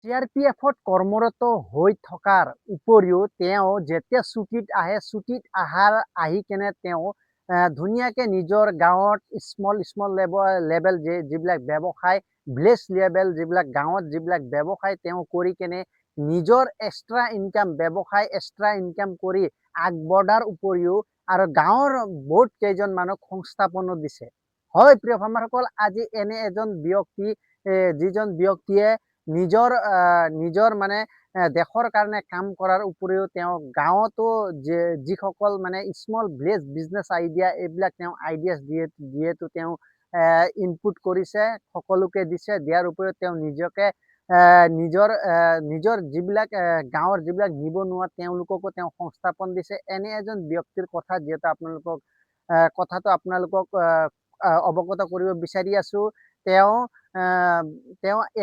CRPF কৰ্মৰত হৈ থকাৰ উপৰিও তেওঁ যেতিয়া ছুটীত আহি কেনে তেওঁ ধুনীয়াকে নিজৰ গাঁৱত স্মল লেভেল যিবিলাক ব্যৱসায় ভিলেজ লেভেল যিবিলাক গাঁৱত যিবিলাক ব্যৱসায় তেওঁ কৰি কেনে নিজৰ এক্সট্ৰা ইনকাম কৰি আগবঢ়াৰ উপৰিও আৰু গাঁৱৰ বহুত কেইজনমানক সংস্থাপনো দিছে। হয় প্ৰিয় ফাৰ্মাৰসকল, আজি এনে এজন ব্যক্তি যিজন ব্যক্তিয়ে নিজৰ মানে দেশৰ কাৰণে কাম কৰাৰ উপৰিও তেওঁ গাঁৱতো যিসকল মানে স্মল ভিলেজ বিজনেছ আইডিয়া এইবিলাক তেওঁ আইডিয়াছ যিহেতু তেওঁ ইনপুট কৰিছে, সকলোকে দিছে, দিয়াৰ উপৰিও তেওঁ নিজকে নিজৰ যিবিলাক গাঁৱৰ যিবিলাক নিবনুৱা তেওঁলোককো তেওঁ সংস্থাপন দিছে। এনে এজন ব্যক্তিৰ কথা যিহেতু আপোনালোকক অৱগত কৰিব বিচাৰি আছো। তেওঁ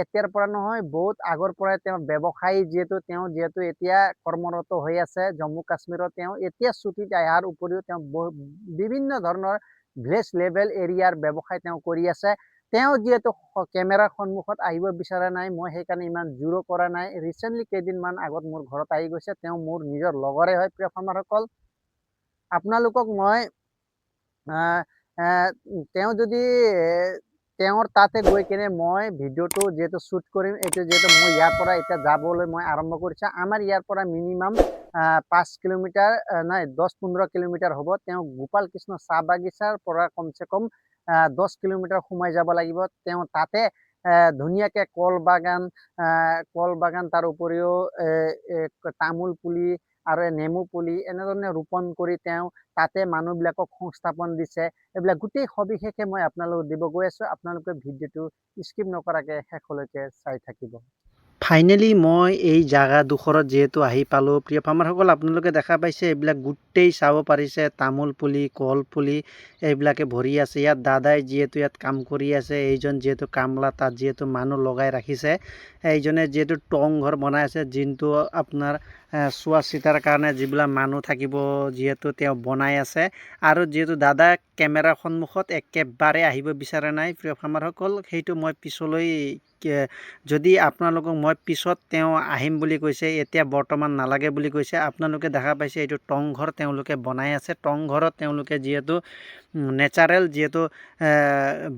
এতিয়াৰ পৰা নহয়, বহুত আগৰ পৰাই তেওঁ ব্যৱসায়ী যিহেতু এতিয়া কৰ্মৰত হৈ আছে জম্মু কাশ্মীৰত। তেওঁ এতিয়া ছুটীত অহাৰ উপৰিও তেওঁ বিভিন্ন ধৰণৰ ভিলেজ লেভেল এৰিয়াৰ ব্যৱসায় তেওঁ কৰি আছে। তেওঁ যিহেতু কেমেৰাৰ সন্মুখত আহিব বিচৰা নাই, মই সেইকাৰণে ইমান জোৰো কৰা নাই। ৰিচেণ্টলি কেইদিনমান আগত মোৰ ঘৰত আহি গৈছে। তেওঁ মোৰ নিজৰ লগৰে হয়। প্ৰিয় ফাৰ্মাৰসকল, আপোনালোকক মই তেওঁ যদি তেওঁৰ তাতে গৈ কেনে মই ভিডিঅ'টো যিহেতু শ্বুট কৰিম, এইটো যিহেতু মই ইয়াৰ পৰা এতিয়া যাবলৈ মই আৰম্ভ কৰিছোঁ। আমাৰ ইয়াৰ পৰা মিনিমাম 5 কিলোমিটাৰ নাই 10-15 কিলোমিটাৰ হ'ব। তেওঁ গোপাল কৃষ্ণ চাহ বাগিচাৰ পৰা কমচে কম 10 কিলোমিটাৰ সোমাই যাব লাগিব। তেওঁ তাতে ধুনীয়াকে কল বাগান তাৰ উপৰিও তামোল পুলি আৰু নেমু পুলি এনেধৰণে ৰোপণ কৰি তেওঁ তাতে মানুহবিলাকক সংস্থাপন দিছে। এইবিলাক গোটেই সবিশেষে মই আপোনালোকক দিব গৈ আছো। আপোনালোকে ভিডিঅ'টো স্কিপ নকৰাকে শেষলৈকে চাই থাকিব। ফাইনেলি মই এই জাগাডোখৰত যিহেতু আহি পালোঁ, প্ৰিয় ফাৰ্মাৰসকল, আপোনালোকে দেখা পাইছে এইবিলাক গোটেই চাব পাৰিছে তামোল পুলি, কল পুলি এইবিলাকে ভৰি আছে। ইয়াত দাদাই যিহেতু ইয়াত কাম কৰি আছে, এইজন যিহেতু কামলা, তাত যিহেতু মানুহ লগাই ৰাখিছে। এইজনে যিহেতু টং ঘৰ বনাই আছে, যোনটো আপোনাৰ চোৱা চিতাৰ কাৰণে যিবিলাক মানুহ থাকিব যিহেতু তেওঁ বনাই আছে। আৰু যিহেতু দাদা কেমেৰাৰ সন্মুখত একেবাৰে আহিব বিচৰা নাই প্ৰিয় ফাৰ্মাৰসকল, সেইটো মই পিছলৈ যদি আপোনালোকক মই পিছত তেওঁ আহিম বুলি কৈছে, এতিয়া বৰ্তমান নালাগে বুলি কৈছে। আপোনালোকে দেখা পাইছে এইটো টং ঘৰ তেওঁলোকে বনাই আছে। টং ঘৰত তেওঁলোকে যিহেতু নেচাৰেল যিহেতু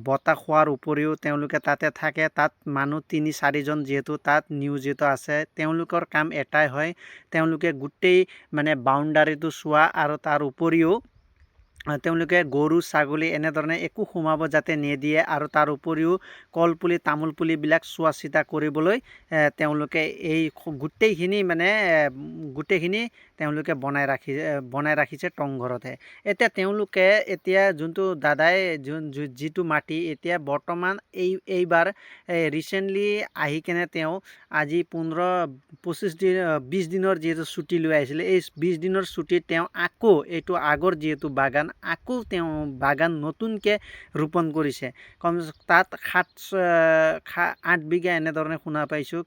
বতাহ খোৱাৰ উপৰিও তেওঁলোকে তাতে থাকে। তাত মানুহ 3-4জন যিহেতু তাত নিয়োজিত আছে। তেওঁলোকৰ কাম এটাই হয়, তেওঁলোকে গোটেই মানে বাউণ্ডাৰীটো চোৱা আৰু তাৰ উপৰিও তেওঁলোকে গৰু ছাগলী এনেধৰণে একো সোমাব যাতে নিদিয়ে। আৰু তাৰ উপৰিও কলপুলি তামোল পুলিবিলাক চোৱা চিতা কৰিবলৈ তেওঁলোকে এই গোটেইখিনি তেওঁলোকে বনাই ৰাখিছে টং ঘৰতে। এতিয়া যোনটো দাদাই যিটো মাটি এতিয়া বৰ্তমান এইবাৰ ৰিচেণ্টলি আহি কেনে তেওঁ আজি 20 দিনৰ যিহেতু ছুটি লৈ আহিছিলে, এই 20 দিনৰ ছুটিত তেওঁ আকৌ এইটো আগৰ যিহেতু বাগান, আকৌ তেওঁ বাগান নতুনকৈ ৰোপণ কৰিছে। তাত 8 বিঘা এনেধৰণে শুনা পাইছোঁ,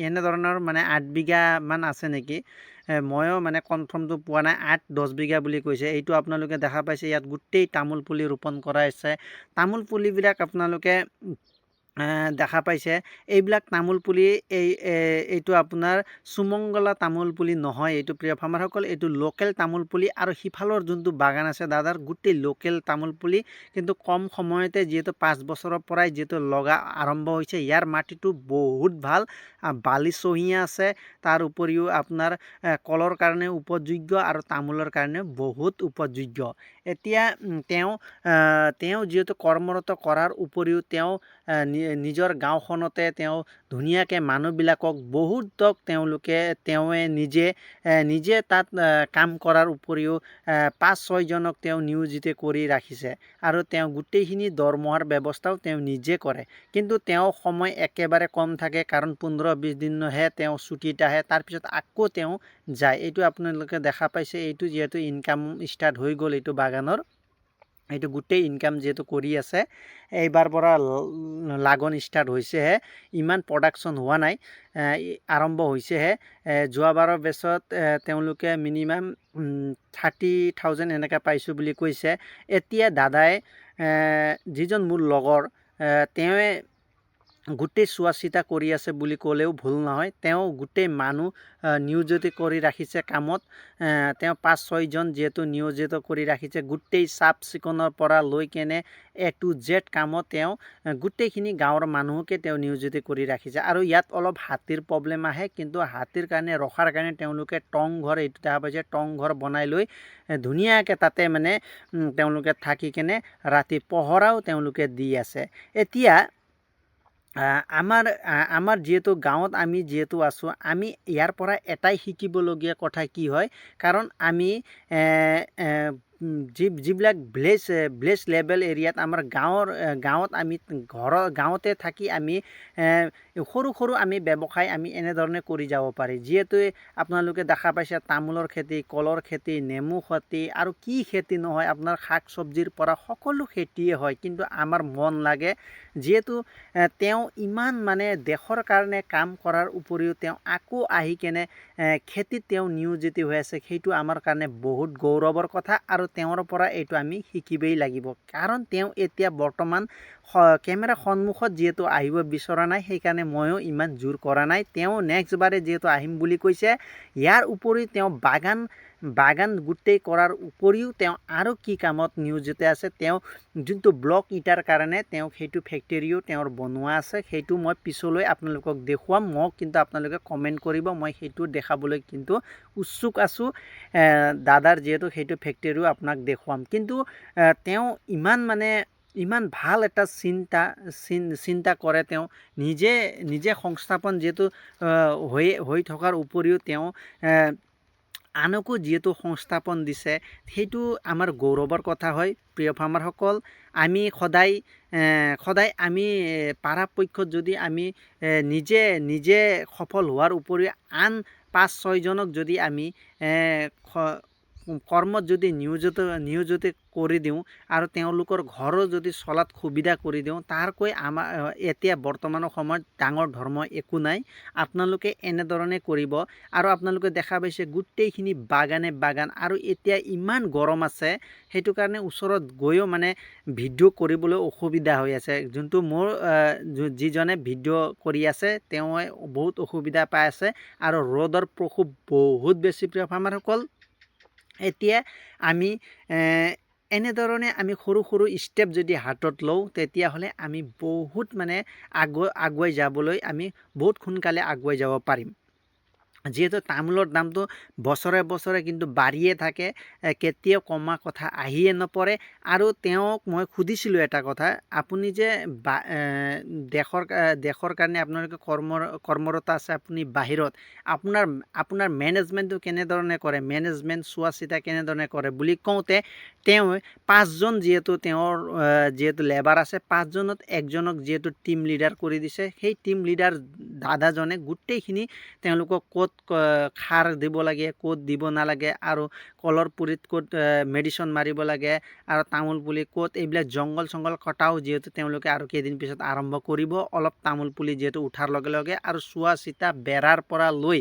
এনেধৰণৰ মানে 8 বিঘামান আছে নেকি, ময়ো মানে কনফাৰ্মটো পোৱা নাই। 8-10 বিঘা বুলি কৈছে। এইটো আপোনালোকে দেখা পাইছে, ইয়াত গোটেই তামোল পুলি ৰোপণ কৰা হৈছে। তামোল পুলিবিলাক আপোনালোকে দেখা পাইছে। এইবিলাক তামোল পুলি এইটো আপোনাৰ সুমংগলা তামোল পুলি নহয়। এইটো প্ৰিয় ফাৰ্মাৰসকল, এইটো লোকেল তামোল পুলি। আৰু সিফালৰ যোনটো বাগান আছে দাদাৰ, গোটেই লোকেল তামোল পুলি। কিন্তু কম সময়তে যিহেতু 5 বছৰৰ পৰাই যিহেতু লগা আৰম্ভ হৈছে। ইয়াৰ মাটিটো বহুত ভাল, বালিচহীয়া আছে। তাৰ উপৰিও আপোনাৰ কলৰ কাৰণে উপযোগ্য আৰু তামোলৰ কাৰণে বহুত উপযোগ্য। এতিয়া তেওঁ যিহেতু কৰ্মৰত কৰাৰ উপৰিও তেওঁ নিজৰ গাঁওখনতে তেওঁ ধুনীয়াকৈ মানুহবিলাকক বহুতক নিজে তাত কাম কৰাৰ উপৰিও 5-6জনক তেওঁ নিয়োজিত কৰি ৰাখিছে। আৰু তেওঁ গোটেইখিনি দৰমহাৰ ব্যৱস্থাও তেওঁ নিজে কৰে। কিন্তু তেওঁ সময় একেবাৰে কম থাকে, কাৰণ 15-20 দিনহে তেওঁ ছুটীত আহে, তাৰপিছত আকৌ তেওঁ যায়। এইটো আপোনালোকে দেখা পাইছে। এইটো যিহেতু ইনকাম ষ্টাৰ্ট হৈ গ'ল এইটো বাগানৰ, এইটো গোটেই ইনকাম যিহেতু কৰি আছে। এইবাৰ পৰা লাগন ষ্টাৰ্ট হৈছেহে, ইমান প্ৰডাকশ্যন হোৱা নাই, আৰম্ভ হৈছেহে। যোৱাবাৰৰ বেচত তেওঁলোকে মিনিমাম 30,000 এনেকৈ পাইছোঁ বুলি কৈছে। এতিয়া দাদাই যিজন মোৰ লগৰ, গোটেই চোৱা চিতা কৰি আছে বুলি ক'লেও ভুল নহয়। তেওঁ গোটেই মানুহ নিয়োজিত কৰি ৰাখিছে কামত। তেওঁ 5-6জন যিহেতু নিয়োজিত কৰি ৰাখিছে, গোটেই চাফ চিকুণৰ পৰা লৈ কেনে A to Z কামত তেওঁ গোটেইখিনি গাঁৱৰ মানুহকে তেওঁ নিয়োজিত কৰি ৰাখিছে। আৰু ইয়াত অলপ হাতীৰ প্ৰব্লেম আহে, কিন্তু হাতীৰ কাৰণে ৰখাৰ কাৰণে তেওঁলোকে টং ঘৰ, এইটো দেখা পাইছে, টং ঘৰ বনাই লৈ ধুনীয়াকৈ তাতে মানে তেওঁলোকে থাকি কেনে ৰাতি পহৰাও তেওঁলোকে দি আছে। এতিয়া আমাৰ যিহেতু গাঁৱত আমি যিহেতু আছোঁ, আমি ইয়াৰ পৰা এটাই শিকিবলগীয়া কথা কি হয়, কাৰণ আমি যিবিলাক ভিলেজ লেভেল এৰিয়াত আমাৰ গাঁৱত আমি গাঁৱতে থাকি আমি সৰু সৰু আমি ব্যৱসায় আমি এনেধৰণে কৰি যাব পাৰি। যিহেতু আপোনালোকে দেখা পাইছে তামোলৰ খেতি, কলৰ খেতি, নেমু খেতি আৰু কি খেতি নহয়, আপোনাৰ শাক চব্জিৰ পৰা সকলো খেতিয়ে হয়। কিন্তু আমাৰ মন লাগে, যিহেতু তেওঁ ইমান মানে দেশৰ কাৰণে কাম কৰাৰ উপৰিও তেওঁ আকৌ আহি কেনে খেতিত তেওঁ নিয়োজিত হৈ আছে, সেইটো আমাৰ কাৰণে বহুত গৌৰৱৰ কথা। আৰু তেওঁৰ পৰা এইটো আমি শিকিবই লাগিব, কাৰণ তেওঁ এতিয়া বৰ্তমান কেমেৰা সন্মুখত যিহেতু আহিব বিচৰা নাই, সেইকাৰণে ময়ো ইমান জোৰ কৰা নাই। তেওঁ নেক্সট বাৰে যিহেতু আহিম বুলি কৈছে, ইয়াৰ উপৰি তেওঁ বাগান গোটেই কৰাৰ উপৰিও তেওঁ আৰু কি কামত নিয়োজিত আছে, তেওঁ যোনটো ব্লক ইটাৰ কাৰণে তেওঁ সেইটো ফেক্টৰীও তেওঁৰ বনোৱা আছে, সেইটো মই পিছলৈ আপোনালোকক দেখুৱাম। মোক কিন্তু আপোনালোকে কমেণ্ট কৰিব, মই সেইটো দেখাবলৈ কিন্তু উৎসুক আছোঁ। দাদাৰ যিহেতু সেইটো ফেক্টৰীও আপোনাক দেখুৱাম। কিন্তু তেওঁ ইমান ভাল এটা চিন্তা কৰে। তেওঁ নিজে সংস্থাপন যিহেতু হৈ থকাৰ উপৰিও তেওঁ আনকো যিহেতু সংস্থাপন দিছে, সেইটো আমাৰ গৌৰৱৰ কথা হয়। প্ৰিয় ফাৰ্মাৰসকল, আমি সদায় আমি পৰাপক্ষত যদি আমি নিজে সফল হোৱাৰ উপৰিও আন 5-6জনক যদি আমি কৰ্মত যদি নিয়োজিত কৰি দিওঁ আৰু তেওঁলোকৰ ঘৰো যদি চলাত সুবিধা কৰি দিওঁ, তাৰকৈ আমাৰ এতিয়া বৰ্তমানৰ সময়ত ডাঙৰ ধৰ্ম একো নাই। আপোনালোকে এনেধৰণে কৰিব। আৰু আপোনালোকে দেখা পাইছে গোটেইখিনি বাগান, আৰু এতিয়া ইমান গৰম আছে, সেইটো কাৰণে ওচৰত গৈও মানে ভিডিঅ' কৰিবলৈ অসুবিধা হৈ আছে। যোনটো মোৰ যিজনে ভিডিঅ' কৰি আছে, তেওঁ বহুত অসুবিধা পাই আছে, আৰু ৰ'দৰ প্ৰকোপ বহুত বেছি। প্ৰিয় ফাৰ্মাৰসকল, এতিয়া আমি এনেধৰণে আমি সৰু ষ্টেপ যদি হাতত লওঁ, তেতিয়াহ'লে আমি বহুত মানে আগুৱাই যাবলৈ আমি বহুত সোনকালে আগুৱাই যাব পাৰিম। যিহেতু তামোলৰ দামটো বছৰে কিন্তু বাঢ়িয়ে থাকে, কেতিয়াও কমা কথা আহিয়ে নপৰে। আৰু তেওঁক মই সুধিছিলোঁ এটা কথা, আপুনি যে দেশৰ কাৰণে আপোনালোকে কৰ্মৰত আছে, আপুনি বাহিৰত, আপোনাৰ মেনেজমেণ্টটো কেনেধৰণে কৰে, মেনেজমেণ্ট চোৱা চিতা কেনেধৰণে কৰে বুলি কওঁতে, তেওঁ 5জন যিহেতু তেওঁৰ যিহেতু লেবাৰ আছে, 5জনত একজনক যিহেতু টিম লিডাৰ কৰি দিছে। সেই টিম লিডাৰ দাদাজনে গোটেইখিনি তেওঁলোকক ক'ত সাৰ দিব লাগে, ক'ত দিব নালাগে, আৰু কলৰ পুলিত ক'ত মেডিচিন মাৰিব লাগে, আৰু তামোল পুলি ক'ত, এইবিলাক জংঘল কটাও যিহেতু তেওঁলোকে আৰু কেইদিন পিছত আৰম্ভ কৰিব। অলপ তামোল পুলি যিহেতু উঠাৰ লগে লগে, আৰু চোৱা চিতা বেৰাৰ পৰা লৈ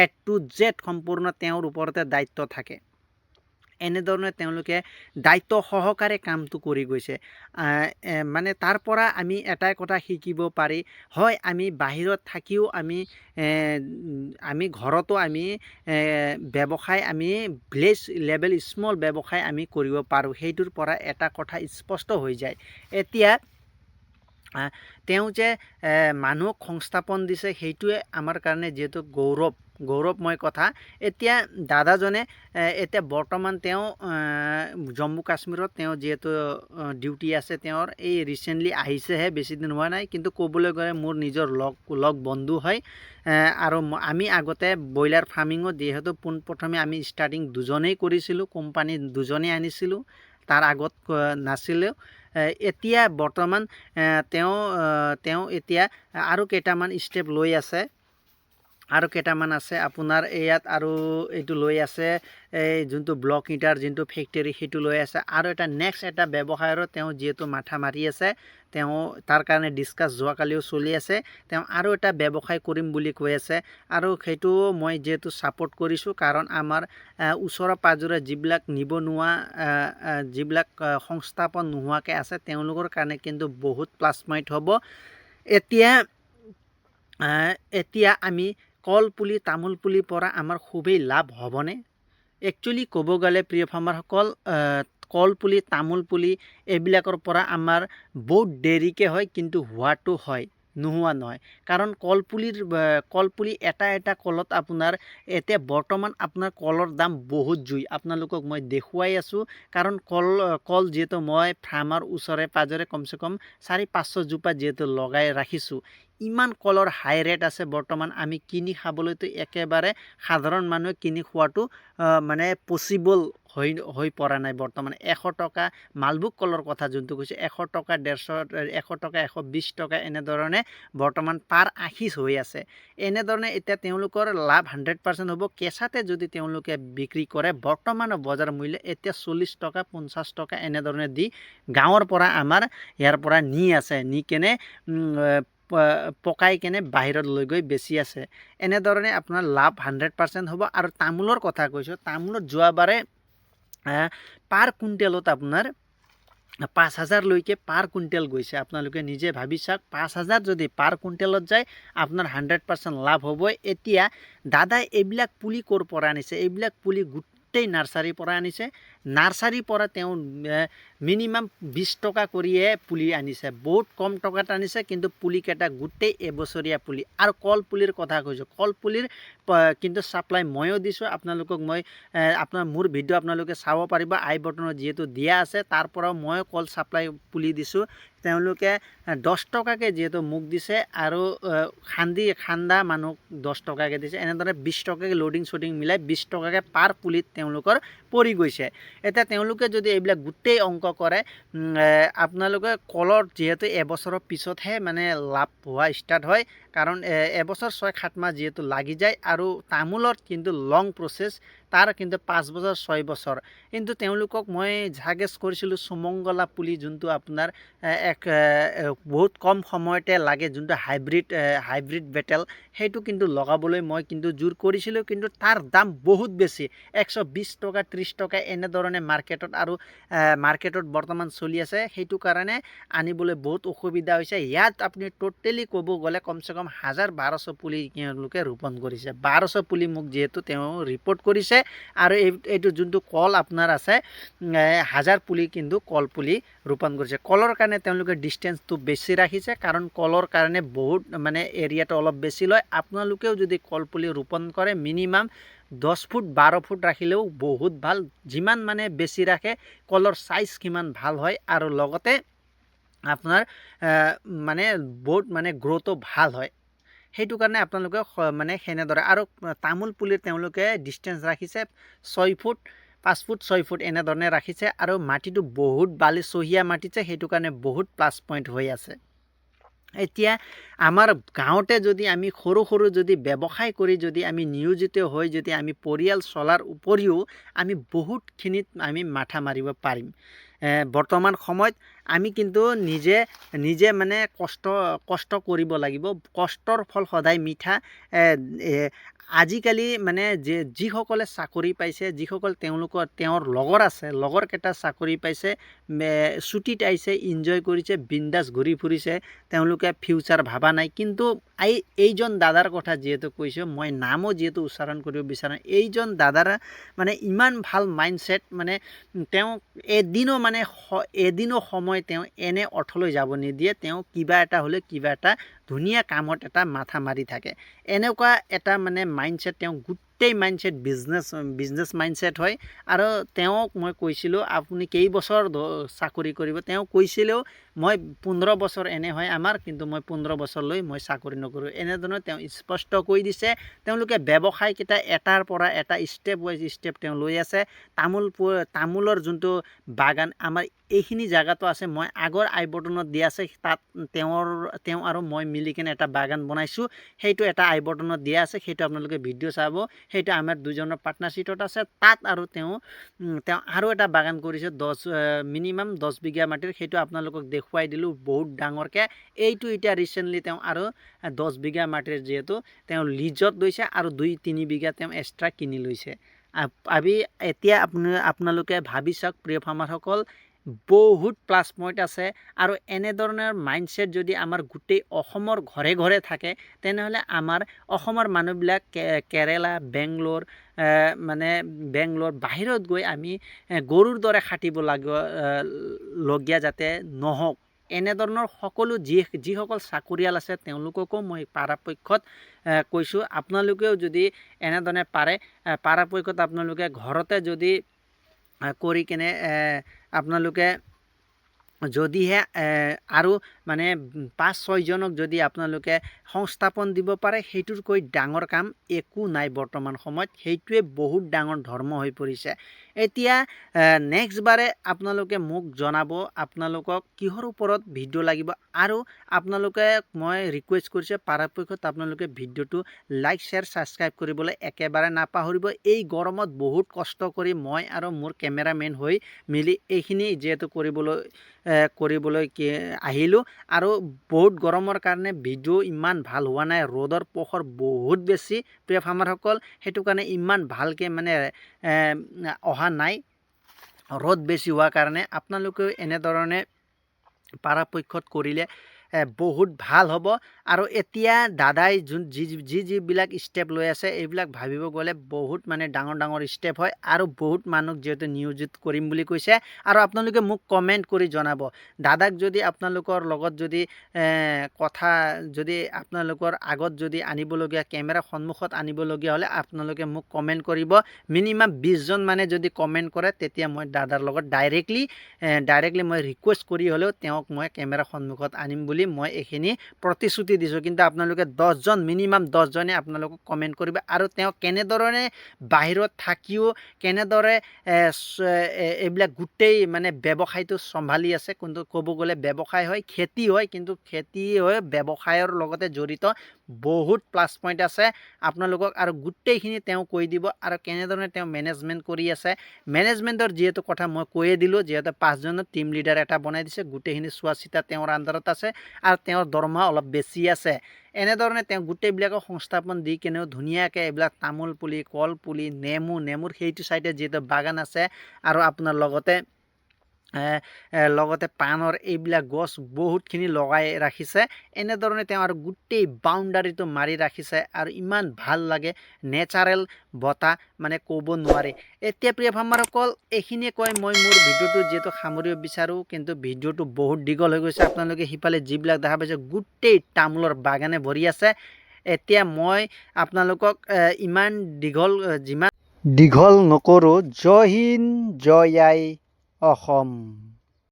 A to Z সম্পূৰ্ণ তেওঁৰ ওপৰতে দায়িত্ব থাকে। এনেধৰণে তেওঁলোকে দায়িত্ব সহকাৰে কামটো কৰি গৈছে। মানে তাৰ পৰা আমি এটাই কথা শিকিব পাৰি, হয় আমি বাহিৰত থাকিও আমি ঘৰতো আমি ব্যৱসায়, আমি ভিলেজ লেভেল স্মল ব্যৱসায় আমি কৰিব পাৰোঁ। সেইটোৰ পৰা এটা কথা স্পষ্ট হৈ যায়। এতিয়া তেওঁ যে মানুহক সংস্থাপন দিছে, সেইটোৱে আমাৰ কাৰণে যিহেতু গৌৰৱময় কথা। এতিয়া দাদাজনে এতিয়া বৰ্তমান তেওঁ জম্মু কাশ্মীৰত তেওঁ যিহেতু ডিউটি আছে, তেওঁৰ এই ৰিচেণ্টলি আহিছেহে, বেছি দিন হোৱা নাই। কিন্তু ক'বলৈ গ'লে মোৰ নিজৰ লগ বন্ধু হয়। আৰু আমি আগতে ব্ৰইলাৰ ফাৰ্মিঙত যিহেতু পোনপ্ৰথমে আমি ষ্টাৰ্টিং দুজনেই কৰিছিলোঁ, কোম্পানী দুজনেই আনিছিলোঁ, তাৰ আগত নাছিলোঁ। এতিয়া বৰ্তমান তেওঁ এতিয়া আৰু কেইটামান ষ্টেপ লৈ আছে, আৰু কেইটামান আছে আপোনাৰ ইয়াত, আৰু এইটো লৈ আছে এই যোনটো ব্লক ইটাৰ যোনটো ফেক্টৰী, সেইটো লৈ আছে। আৰু নেক্সট এটা ব্যৱসায়ৰো তেওঁ যিহেতু মাথা মাৰি আছে, তেওঁ তাৰ কাৰণে ডিছকাছ যোৱাকালিও চলি আছে। তেওঁ আৰু এটা ব্যৱসায় কৰিম বুলি কৈ আছে, আৰু সেইটো মই যিহেতু ছাপোৰ্ট কৰিছোঁ, কাৰণ আমাৰ ওচৰে পাঁজৰে যিবিলাক নিবনুৱা, যিবিলাক সংস্থাপন নোহোৱাকৈ আছে, তেওঁলোকৰ কাৰণে কিন্তু বহুত প্লাছ পইণ্ট হ'ব। এতিয়া এতিয়া আমি কল পুলি তামোল পুলিৰ পৰা আমাৰ খুবেই লাভ হ'বনে? একচুৱেলি ক'ব গ'লে প্ৰিয় ফাৰ্মাৰসকল, কল পুলি তামোল পুলি এইবিলাকৰ পৰা আমাৰ বহুত দেৰিকৈ হয়, কিন্তু হোৱাটো হয়, নোহোৱা নহয়। কাৰণ কলপুলি এটা এটা কলত আপোনাৰ এতিয়া বৰ্তমান আপোনাৰ কলৰ দাম বহুত জুই, আপোনালোকক মই দেখুৱাই আছোঁ। কাৰণ কল যিহেতু মই ফাৰ্মাৰ ওচৰে পাজৰে কমচে কম 400-500 জোপা যিহেতু লগাই ৰাখিছোঁ, ইমান কলৰ হাই ৰেট আছে বৰ্তমান। আমি কিনি খাবলৈতো একেবাৰে সাধাৰণ মানুহে কিনি খোৱাটো মানে পচিবল হৈ পৰা নাই বৰ্তমান। 100 টকা মালভোগ কলৰ কথা যোনটো কৈছে, 100 টকা 150 টকা 120 টকা এনেধৰণে বৰ্তমান পাৰ আশিচ হৈ আছে। এনেধৰণে এতিয়া তেওঁলোকৰ লাভ 100% হ'ব। কেঁচাতে যদি তেওঁলোকে বিক্ৰী কৰে, বৰ্তমানৰ বজাৰ মূল্য এতিয়া 40 টকা 50 টকা এনেধৰণে দি গাঁৱৰ পৰা আমাৰ ইয়াৰ পৰা নি কেনে পকাই কেনে বাহিৰত লৈ গৈ বেছি আছে। এনেধৰণে আপোনাৰ লাভ 100% হ'ব। আৰু তামোলৰ কথা কৈছোঁ, তামোলত যোৱাবাৰে পাৰ কুইণ্টেলত আপোনাৰ 5,000 লৈকে পাৰ কুইণ্টেল গৈছে। আপোনালোকে নিজে ভাবি চাওক, 5,000 যদি পাৰ কুইণ্টেলত যায় আপোনাৰ 100% লাভ হ'বই। এতিয়া দাদাই এইবিলাক পুলি ক'ৰ পৰা আনিছে? এইবিলাক পুলি গোটেই নাৰ্চাৰীৰ পৰা আনিছে। নাৰ্চাৰীৰ পৰা তেওঁ মিনিমাম 20 টকা কৰিয়ে পুলি আনিছে, বহুত কম টকাত আনিছে, কিন্তু পুলিকেইটা গোটেই এবছৰীয়া পুলি। আৰু কল পুলিৰ কথা কৈছোঁ, কল পুলিৰ কিন্তু ছাপ্লাই ময়ো দিছোঁ। আপোনালোকক মই মোৰ ভিডিঅ' আপোনালোকে চাব পাৰিব, আই বটনত যিহেতু দিয়া আছে, তাৰ পৰাও মই কল ছাপ্লাই পুলি দিছোঁ। তেওঁলোকে 10 টকাকৈ যিহেতু মোক দিছে, আৰু খান্দা মানুহক 10 টকাকৈ দিছে। এনেদৰে 20 টকাকৈ লোডিং শ্বডিং মিলাই 20 টকাকৈ পাৰ পুলিত তেওঁলোকৰ পৰি গৈছে। এতিয়া তেওঁলোকে যদি এইবিলাক গোটেই অংক কৰে, আপোনালোকে কলৰ যিহেতু এবছৰৰ পিছতহে মানে লাভ হোৱা ষ্টাৰ্ট হয়। কাৰণ এবছৰ 6-7 মাহ যিহেতু লাগি যায়। আৰু তামোলত কিন্তু লং প্ৰচেছ, তাৰ কিন্তু 5 বছৰ 6 বছৰ। কিন্তু তেওঁলোকক মই ছাজেষ্ট কৰিছিলোঁ সুমংগলা পুলি, যোনটো আপোনাৰ বহুত কম সময়তে লাগে, যোনটো হাইব্ৰিড বেটেল, সেইটো কিন্তু লগাবলৈ মই কিন্তু জোৰ কৰিছিলোঁ। কিন্তু তাৰ দাম বহুত বেছি, 120 টকা 30 টকা এনেধৰণে মাৰ্কেটত বৰ্তমান চলি আছে। সেইটো কাৰণে আনিবলৈ বহুত অসুবিধা হৈছে। ইয়াত আপুনি টোটেলি ক'ব গ'লে কমচে কম 1000-1200 পুলি তেওঁলোকে ৰোপণ কৰিছে। 1200 পুলি মোক যিহেতু তেওঁ ৰিপৰ্ট কৰিছে। আৰু এইটো যোনটো কল আপোনাৰ আছে, 1000 পুলি কিন্তু কল পুলি ৰোপণ কৰিছে। কলৰ কাৰণে তেওঁলোকে ডিষ্টেঞ্চটো বেছি ৰাখিছে, কাৰণ কলৰ কাৰণে বহুত মানে এৰিয়াটো অলপ বেছি লয়। আপোনালোকেও যদি কল পুলি ৰোপণ কৰে, মিনিমাম 10 ফুট 12 ফুট ৰাখিলেও বহুত ভাল। যিমান মানে বেছি ৰাখে, কলৰ চাইজ কিমান ভাল হয়, আৰু লগতে আপোনাৰ মানে বহুত মানে গ্ৰ'থো ভাল হয়। সেইটো কাৰণে আপোনালোকে মানে সেনেদৰে। আৰু তামোল পুলিৰ তেওঁলোকে ডিষ্টেঞ্চ ৰাখিছে 6 ফুট 5 ফুট 6 ফুট এনেধৰণে ৰাখিছে। আৰু মাটিটো বহুত বালিচহীয়া মাটিছে, সেইটো কাৰণে বহুত প্লাছ পইণ্ট হৈ আছে। এতিয়া আমাৰ গাঁৱতে যদি আমি সৰু যদি ব্যৱসায় কৰি যদি আমি নিয়োজিত হৈ যদি আমি পৰিয়াল চলাৰ উপৰিও আমি বহুতখিনিত আমি মাথা মাৰিব পাৰিম। বৰ্তমান সময়ত আমি কিন্তু নিজে মানে কষ্ট কৰিব লাগিব। কষ্টৰ ফল সদায় মিঠা। আজিকালি মানে যিসকলে চাকৰি পাইছে, যিসকল তেওঁৰ লগৰকেইটা চাকৰি পাইছে, ছুটীত আহিছে, এনজয় কৰিছে, বিন্দাছ ঘূৰি ফুৰিছে, তেওঁলোকে ফিউচাৰ ভাবা নাই। কিন্তু এইজন দাদাৰ কথা যিহেতু কৈছোঁ, মই নামো যিহেতু উচ্চাৰণ কৰিব বিচাৰোঁ, এইজন দাদাৰ মানে ইমান ভাল মাইণ্ডছেট, মানে তেওঁ এদিনো সময় তেওঁ এনে অৰ্থলৈ যাব নিদিয়ে। তেওঁ কিবা এটা হ'লে কিবা এটা ধুনীয়া কামত এটা মাথা মাৰি থাকে। এনেকুৱা এটা মানে মাইণ্ডছেট, তেওঁ গোটেই মাইণ্ডছেট বিজনেছ মাইণ্ডছেট হয়। আৰু তেওঁক মই কৈছিলোঁ আপুনি কেইবছৰ চাকৰি কৰিব, তেওঁ কৈছিলেও মই 15 বছৰ এনে হয় আমাৰ, কিন্তু মই 15 বছৰলৈ মই চাকৰি নকৰোঁ। এনেধৰণে তেওঁ স্পষ্ট কৈ দিছে। তেওঁলোকে ব্যৱসায়কেইটা এটাৰ পৰা এটা ষ্টেপ ৱাইজ ষ্টেপ তেওঁ লৈ আছে। তামোলৰ যোনটো বাগান আমাৰ এইখিনি জেগাতো আছে, মই আগৰ আই বটনত দিয়া আছে, তাত তেওঁ আৰু মই মিলি কিনে এটা বাগান বনাইছোঁ। সেইটো এটা আই বটনত দিয়া আছে, সেইটো আপোনালোকে ভিডিঅ' চাব। সেইটো আমাৰ দুজনৰ পাৰ্টনাৰশ্বিপত আছে। তাত আৰু তেওঁ আৰু এটা বাগান কৰিছে, মিনিমাম 10 বিঘা মাটিৰ। সেইটো আপোনালোকক দেখুৱাই দিলোঁ বহুত ডাঙৰকৈ। এইটো এতিয়া ৰিচেণ্টলি তেওঁ আৰু 10 বিঘা মাটিৰ যিহেতু তেওঁ লিজত লৈছে, আৰু 2-3 বিঘা তেওঁ এক্সট্ৰা কিনি লৈছে। এতিয়া আপোনালোকে ভাবি চাওক প্ৰিয় ফাৰ্মাৰসকল, বহুত প্লাছ পইণ্ট আছে আৰু এনেধৰণৰ মাইণ্ডছেট যদি আমাৰ গোটেই অসমৰ ঘৰে ঘৰে থাকে তেনেহ'লে আমাৰ অসমৰ মানুহবিলাক কেৰেলা বেংগলোৰ মানে বেংগলোৰ বাহিৰত গৈ আমি গৰুৰ দৰে খাটিব লগীয়া যাতে নহওক এনেধৰণৰ সকলো যিসকল চাকৰিয়াল আছে তেওঁলোককো মই পৰাপক্ষত কৈছোঁ আপোনালোকেও যদি এনেধৰণে পাৰে পৰাপক্ষত আপোনালোকে ঘৰতে যদি কৰি কেনে আপোনালোকে যদিহে আৰু মানে 5-6 জনক যদি আপোনালোকে সংস্থাপন দিব পাৰে সেইটোতকৈ ডাঙৰ কাম একো নাই বৰ্তমান সময়ত সেইটোৱে বহুত ডাঙৰ ধৰ্ম হৈ পৰিছে এতিয়া নেক্সট বাৰে আপোনালোকে মোক জনাব আপোনালোকক কিহৰ ওপৰত ভিডিঅ' লাগিব আৰু আপোনালোকে মই ৰিকুৱেষ্ট কৰিছে পৰাপক্ষত আপোনালোকে ভিডিঅ'টো লাইক শ্বেয়াৰ ছাবস্ক্ৰাইব কৰিবলৈ একেবাৰে নাপাহৰিব এই গৰমত বহুত কষ্ট কৰি মই আৰু মোৰ কেমেৰামেন হৈ মিলি এইখিনি যিহেতু কৰিবলৈ আহিলোঁ আৰু বহুত গৰমৰ কাৰণে ভিডিঅ' ইমান ভাল হোৱা নাই ৰ'দৰ পোহৰ বহুত বেছি প্ৰিয় ফাৰ্মাৰসকল সেইটো কাৰণে ইমান ভালকৈ মানে অহা নাই ৰ'দ বেছি হোৱাৰ কাৰণে আপোনালোকেও এনেধৰণে পৰাপক্ষত কৰিলে বহুত ভাল হ'ব আৰু এতিয়া দাদাই যিবিলাক ষ্টেপ লৈ আছে এইবিলাক ভাবিব গ'লে বহুত মানে ডাঙৰ ষ্টেপ হয় আৰু বহুত মানুহক যিহেতু নিয়োজিত কৰিম বুলি কৈছে আৰু আপোনালোকে মোক কমেণ্ট কৰি জনাব দাদাক যদি আপোনালোকৰ লগত যদি কথা যদি আপোনালোকৰ আগত যদি আনিবলগীয়া কেমেৰা সন্মুখত আনিবলগীয়া হ'লে আপোনালোকে মোক কমেণ্ট কৰিব মিনিমাম 20 জন মানে যদি কমেণ্ট কৰে তেতিয়া মই দাদাৰ লগত ডাইৰেক্টলি মই ৰিকুৱেষ্ট কৰি হ'লেও তেওঁক মই কেমেৰা সন্মুখত আনিম বুলি মই এইখিনি প্ৰতিশ্ৰুতি দিছোঁ কিন্তু আপোনালোকে 10 জন মিনিমাম 10 জনে আপোনালোকক কমেণ্ট কৰিব আৰু তেওঁ কেনেধৰণে বাহিৰত থাকিও কেনেদৰে এইবিলাক গোটেই মানে ব্যৱসায়টো চম্ভালি আছে কিন্তু ক'ব গ'লে ব্যৱসায় হয় খেতি হয় কিন্তু খেতি হয় ব্যৱসায়ৰ লগতে জড়িত বহুত প্লাছ পইণ্ট আছে আপোনালোকক আৰু গোটেইখিনি তেওঁ কৈ দিব আৰু কেনেধৰণে তেওঁ মেনেজমেণ্ট কৰি আছে মেনেজমেণ্টৰ যিহেতু কথা মই কৈয়ে দিলোঁ যিহেতু 5 জনৰ টিম লিডাৰ এটা বনাই দিছে গোটেইখিনি চোৱা চিতা তেওঁৰ আণ্ডাৰত আছে আৰু তেওঁৰ দৰমহা অলপ বেছি আছে এনেধৰণে তেওঁ গোটেইবিলাকক সংস্থাপন দি কেনেও ধুনীয়াকৈ এইবিলাক তামোল পুলি কল পুলি নেমুৰ সেইটো চাইডে যিহেতু বাগান আছে আৰু আপোনাৰ লগতে পাণৰ এইবিলাক গছ বহুতখিনি লগাই ৰাখিছে এনেধৰণে তেওঁ আৰু গোটেই বাউণ্ডাৰীটো মাৰি ৰাখিছে আৰু ইমান ভাল লাগে নেচাৰেল বতাহ মানে ক'ব নোৱাৰি এতিয়া প্ৰিয় ফাৰ্মাৰসকল এইখিনিয়ে কৈ মই মোৰ ভিডিঅ'টো যিহেতু সামৰিব বিচাৰোঁ কিন্তু ভিডিঅ'টো বহুত দীঘল হৈ গৈছে আপোনালোকে সিফালে যিবিলাক দেখা পাইছে গোটেই তামোলৰ বাগানে ভৰি আছে এতিয়া মই আপোনালোকক ইমান যিমান দীঘল নকৰোঁ জয় হিন্দ জয় আই অসম।